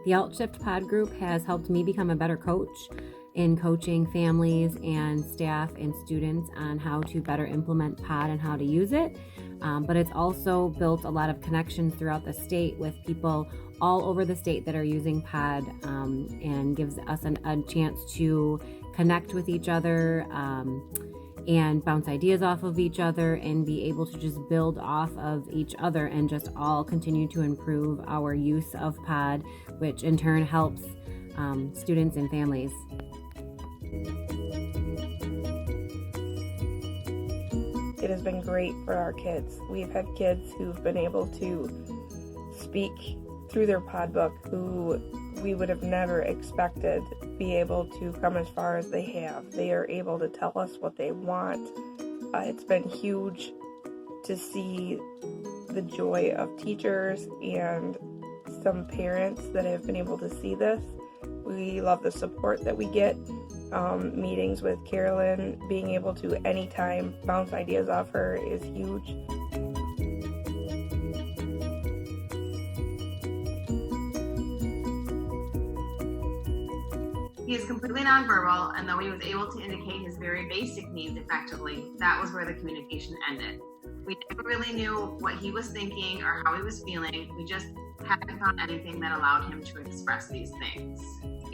The Altshift Pod group has helped me become a better coach in coaching families and staff and students on how to better implement PODD and how to use it. But it's also built a lot of connections throughout the state with people all over the state that are using PODD, and gives us a chance to connect with each other and bounce ideas off of each other and be able to just build off of each other and just all continue to improve our use of PODD, which in turn helps students and families. It has been great for our kids. We've had kids who've been able to speak through their PODD book who we would have never expected be able to come as far as they have. They are able to tell us what they want. It's been huge to see the joy of teachers and some parents that have been able to see this. We love the support that we get. Meetings with Carolyn, being able to anytime bounce ideas off her is huge. He is completely nonverbal, and though he was able to indicate his very basic needs effectively, that was where the communication ended. We never really knew what he was thinking or how he was feeling. We just hadn't found anything that allowed him to express these things.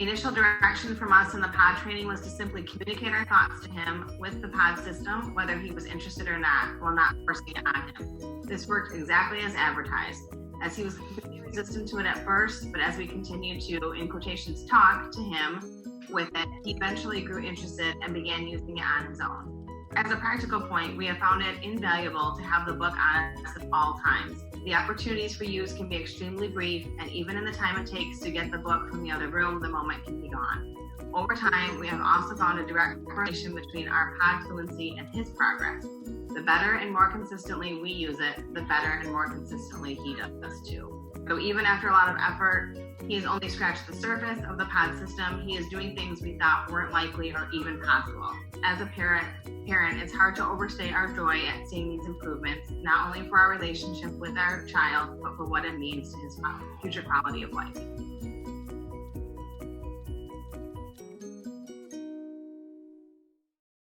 Initial direction from us in the PODD training was to simply communicate our thoughts to him with the PODD system, whether he was interested or not, while not forcing it on him. This worked exactly as advertised, as he was completely resistant to it at first, but as we continued to, in quotations, talk to him with it, he eventually grew interested and began using it on his own. As a practical point, we have found it invaluable to have the book on us at all times. The opportunities for use can be extremely brief, and even in the time it takes to get the book from the other room, the moment can be gone. Over time, we have also found a direct correlation between our PODD fluency and his progress. The better and more consistently we use it, the better and more consistently he does too. So even after a lot of effort, he has only scratched the surface of the PODD system. He is doing things we thought weren't likely or even possible. As a parent, it's hard to overstate our joy at seeing these improvements, not only for our relationship with our child, but for what it means to his future quality of life.